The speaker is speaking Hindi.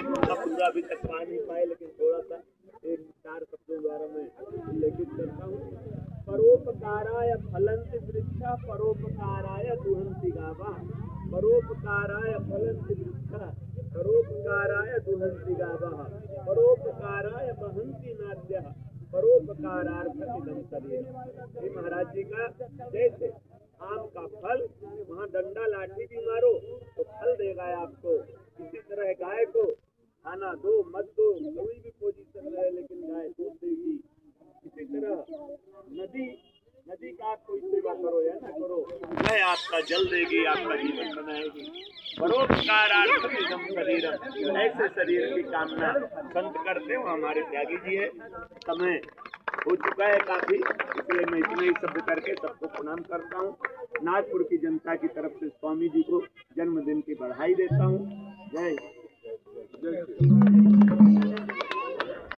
पूरा अभी तक पा नहीं पाए, लेकिन थोड़ा सा एक 4 शब्दों द्वारा मैं उल्लेखित करता हूँ। परोपकाराय फलन्ति वृक्षा, परोपकाराय दुहन्ति गावः। परोपकाराय फलन्ति वृक्षा, परोपकाराय दुहन्ति गावः। परोपकाराय वहन्ति नाद्यः, परोपकारार्थमिदं शरीरम्। ये महाराज जी का जैसे आम का फल, वहाँ डंडा लाठी भी मारो तो फल देगा आपको, इसी तरह गाय को खाना दो मत दो, कोई भी पोजीशन रहे, लेकिन गाय दूध देगी। इसी तरह नदी का आप कोई सेवा करो या ना करो, वह आपका जल देगी, आपका जीवन बनाएगी। परोपकारार्थमिदं शरीरम्। ऐसे शरीर की कामना संत करते हो। हमारे त्यागी जी है, समय हो चुका है काफी, इसलिए मैं इतना ही शब्द करके सबको प्रणाम करता हूँ। नागपुर की जनता की तरफ से स्वामी जी को जन्मदिन की बधाई देता हूँ। जय